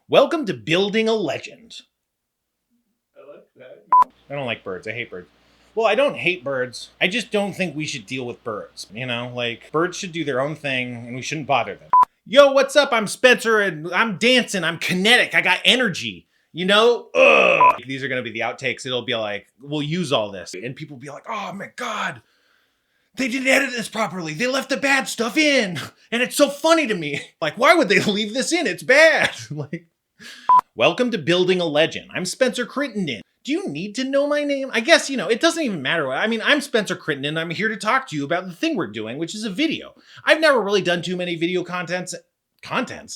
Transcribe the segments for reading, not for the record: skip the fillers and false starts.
Welcome to Building a Legend. I like that. I don't like birds. I hate birds. Well, I don't hate birds. I just don't think we should deal with birds. Like birds should do their own thing and we shouldn't bother them. Yo, what's up? I'm Spencer and I'm dancing. I'm kinetic. I got energy. Ugh. These are going to be the outtakes. It'll be like, we'll use all this. And people will be like, oh my God, they didn't edit this properly. They left the bad stuff in. And it's so funny to me. Like, why would they leave this in? It's bad. Welcome to Building a Legend. I'm Spencer Crittenden. Do you need to know my name? I guess, it doesn't even matter. I'm Spencer Crittenden. I'm here to talk to you about the thing we're doing, which is a video. I've never really done too many video contents,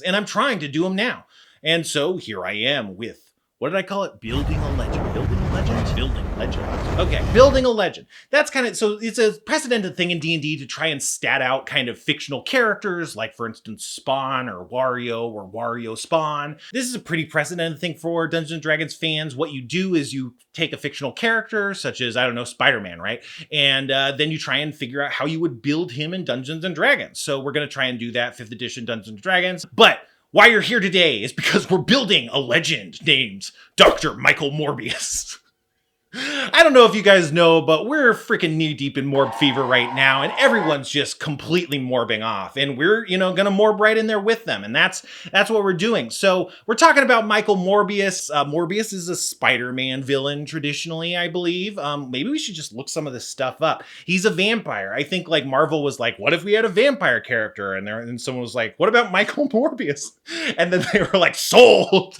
and I'm trying to do them now. And so here I am with, what did I call it? Building a Legend. Building a Legend? Building a Legend. Okay, Building a Legend. That's kind of, so it's a precedented thing in D&D to try and stat out kind of fictional characters, like for instance, Spawn or Wario Spawn. This is a pretty precedented thing for Dungeons & Dragons fans. What you do is you take a fictional character, such as, Spider-Man, right? And then you try and figure out how you would build him in Dungeons & Dragons. So we're going to try and do that 5th edition Dungeons & Dragons. But why you're here today is because we're building a legend named Dr. Michael Morbius. I don't know if you guys know, but we're freaking knee deep in morb fever right now, and everyone's just completely morbing off, and we're, gonna morb right in there with them, and that's what we're doing. So we're talking about Michael Morbius. Morbius is a Spider-Man villain traditionally, I believe. Maybe we should just look some of this stuff up. He's a vampire. I think like Marvel was like, what if we had a vampire character? And someone was like, what about Michael Morbius? And then they were like, sold,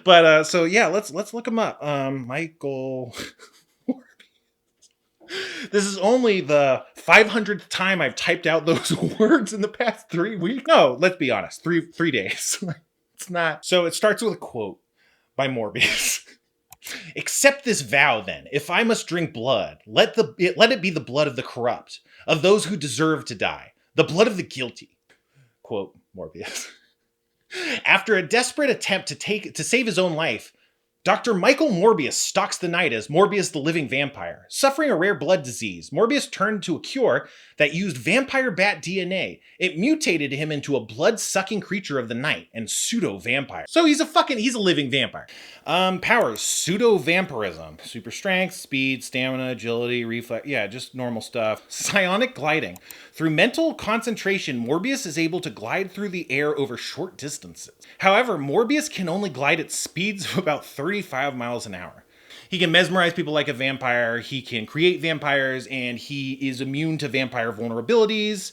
But so yeah, let's look him up. Michael Morbius. This is only the 500th time I've typed out those words in the past 3 weeks. No, let's be honest, three days. It's not. So it starts with a quote by Morbius. Accept this vow then. If I must drink blood, let it be the blood of the corrupt, of those who deserve to die, the blood of the guilty. Quote Morbius. After a desperate attempt to save his own life, Dr. Michael Morbius stalks the night as Morbius the Living Vampire. Suffering a rare blood disease, Morbius turned to a cure that used vampire bat DNA. It mutated him into a blood-sucking creature of the night and pseudo-vampire. So he's a living vampire. Powers, pseudo-vampirism. Super strength, speed, stamina, agility, reflex. Yeah, just normal stuff. Psionic gliding. Through mental concentration, Morbius is able to glide through the air over short distances. However, Morbius can only glide at speeds of about 35 miles an hour. He can mesmerize people like a vampire, he can create vampires, and he is immune to vampire vulnerabilities,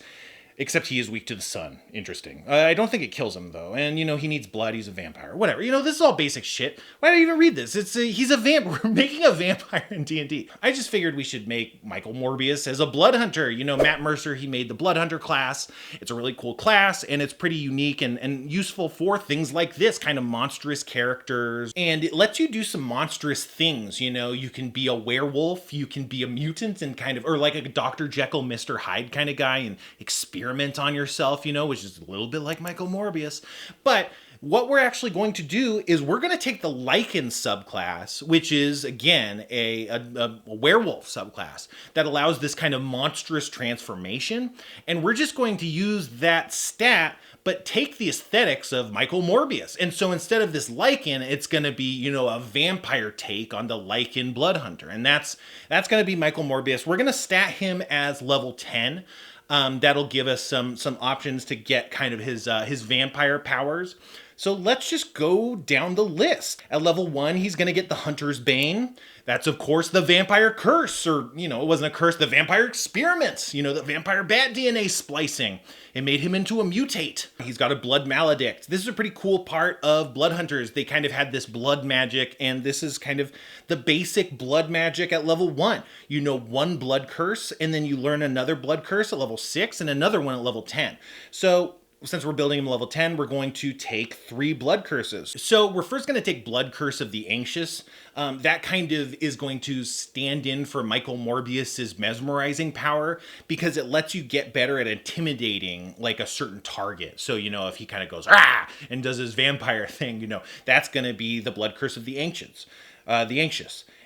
except he is weak to the sun. Interesting. I don't think it kills him, though. And, he needs blood. He's a vampire. Whatever. This is all basic shit. Why did I even read this? He's a vampire. We're making a vampire in D&D. I just figured we should make Michael Morbius as a blood hunter. Matt Mercer, he made the blood hunter class. It's a really cool class, and it's pretty unique and useful for things like this, kind of monstrous characters. And it lets you do some monstrous things. You can be a werewolf. You can be a mutant and or like a Dr. Jekyll, Mr. Hyde kind of guy and experiment on yourself, which is a little bit like Michael Morbius. But what we're actually going to do is we're going to take the Lycan subclass, which is, again, a werewolf subclass that allows this kind of monstrous transformation. And we're just going to use that stat, but take the aesthetics of Michael Morbius. And so instead of this Lycan, it's going to be, a vampire take on the Lycan blood hunter. And that's going to be Michael Morbius. We're going to stat him as level 10. That'll give us some options to get kind of his vampire powers. So let's just go down the list. At level 1, he's going to get the Hunter's Bane. That's, of course, the Vampire Curse, or, it wasn't a curse, the Vampire Experiments, the Vampire Bat DNA splicing. It made him into a mutate. He's got a Blood Maledict. This is a pretty cool part of Blood Hunters. They kind of had this blood magic, and this is kind of the basic blood magic at level 1. One blood curse, and then you learn another blood curse at level 6, and another one at level 10. So since we're building him level 10, we're going to take 3 blood curses. So we're first going to take Blood Curse of the Anxious. That kind of is going to stand in for Michael Morbius's mesmerizing power because it lets you get better at intimidating like a certain target. So, if he kind of goes, ah, and does his vampire thing, that's going to be the Blood Curse of the Anxious.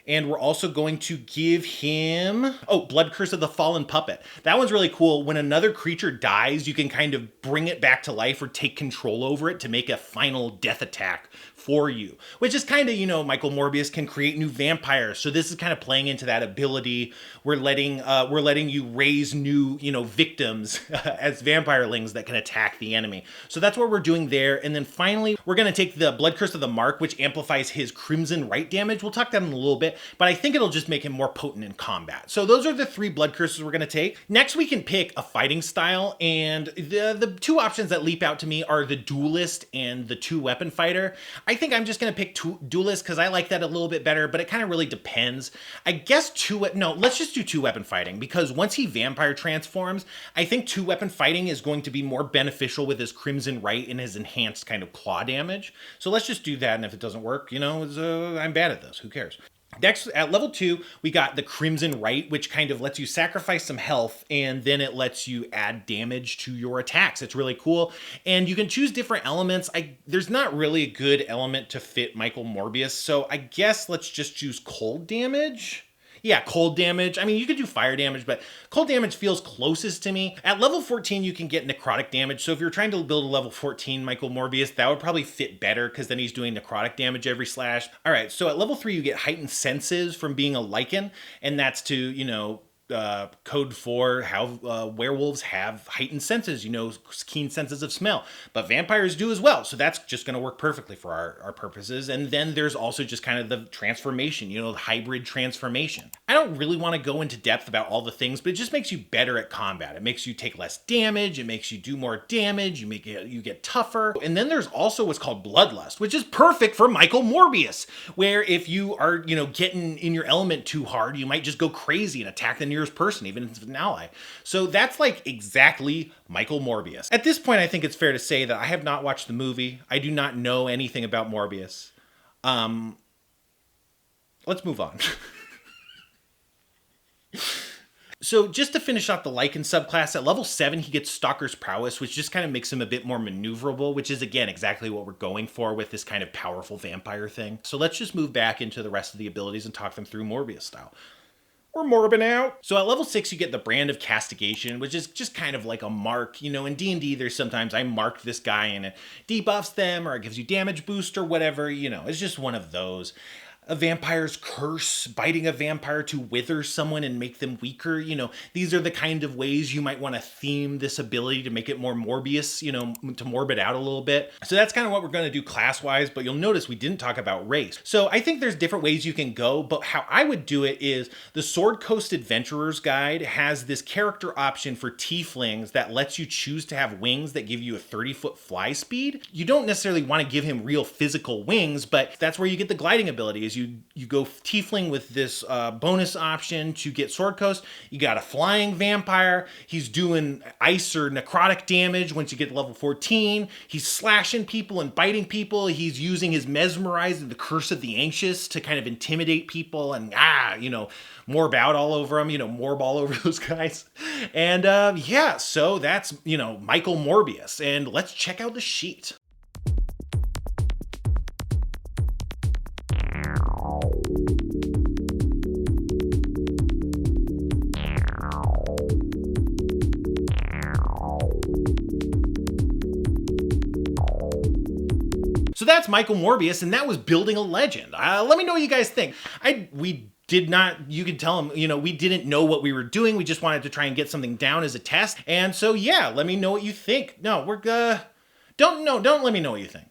And we're also going to give him, Blood Curse of the Fallen Puppet. That one's really cool. When another creature dies, you can kind of bring it back to life or take control over it to make a final death attack for you, which is kind of, Michael Morbius can create new vampires. So this is kind of playing into that ability. We're letting you raise new, victims as vampirelings that can attack the enemy. So that's what we're doing there. And then finally, we're going to take the Blood Curse of the Mark, which amplifies his Crimson Right damage. We'll talk that in a little bit, but I think it'll just make him more potent in combat. So those are the 3 blood curses we're going to take. Next, we can pick a fighting style, and the 2 options that leap out to me are the Duelist and the 2-weapon fighter. I think I'm just going to pick Duelist because I like that a little bit better, but it kind of really depends. I guess let's just do 2-weapon fighting, because once he vampire transforms, I think 2-weapon fighting is going to be more beneficial with his Crimson Right and his enhanced kind of claw damage. So let's just do that, and if it doesn't work, I'm bad at this. Who cares? Next, at level 2, we got the Crimson Right, which kind of lets you sacrifice some health, and then it lets you add damage to your attacks. It's really cool, and you can choose different elements. There's not really a good element to fit Michael Morbius, so I guess let's just choose cold damage. Yeah, cold damage. I mean, you could do fire damage, but cold damage feels closest to me. At level 14, you can get necrotic damage. So if you're trying to build a level 14 Michael Morbius, that would probably fit better because then he's doing necrotic damage every slash. All right, so at level 3, you get heightened senses from being a lichen, and that's to, code for how werewolves have heightened senses, keen senses of smell, but vampires do as well. So that's just going to work perfectly for our purposes. And then there's also just kind of the transformation, the hybrid transformation. I don't really want to go into depth about all the things, but it just makes you better at combat. It makes you take less damage. It makes you do more damage. You get tougher. And then there's also what's called Bloodlust, which is perfect for Michael Morbius, where if you are, getting in your element too hard, you might just go crazy and attack the nearest person, even if it's an ally. So that's like exactly Michael Morbius. At this point, I think it's fair to say that I have not watched the movie. I do not know anything about Morbius. Let's move on. So just to finish off the Lycan subclass, at level 7, he gets Stalker's Prowess, which just kind of makes him a bit more maneuverable, which is, again, exactly what we're going for with this kind of powerful vampire thing. So let's just move back into the rest of the abilities and talk them through Morbius style. We're morbing out. So at level 6, you get the Brand of Castigation, which is just kind of like a mark. In D&D, there's sometimes I marked this guy and it debuffs them or it gives you damage boost or whatever. It's just one of those. A vampire's curse, biting a vampire to wither someone and make them weaker. These are the kind of ways you might want to theme this ability to make it more Morbius, to morbid out a little bit. So that's kind of what we're going to do class-wise, but you'll notice we didn't talk about race. So I think there's different ways you can go, but how I would do it is the Sword Coast Adventurer's Guide has this character option for tieflings that lets you choose to have wings that give you a 30-foot fly speed. You don't necessarily want to give him real physical wings, but that's where you get the gliding ability. Is you go tiefling with this bonus option to get Sword Coast. You got a flying vampire. He's doing ice or necrotic damage once you get to level 14. He's slashing people and biting people. He's using his Mesmerize and the Curse of the Anxious to kind of intimidate people and, morb out all over them, morb all over those guys. And so that's, Michael Morbius. And let's check out the sheet. So that's Michael Morbius, and that was building a legend. Let me know what you guys think. You can tell him, we didn't know what we were doing. We just wanted to try and get something down as a test. And so, yeah, let me know what you think. No, don't let me know what you think.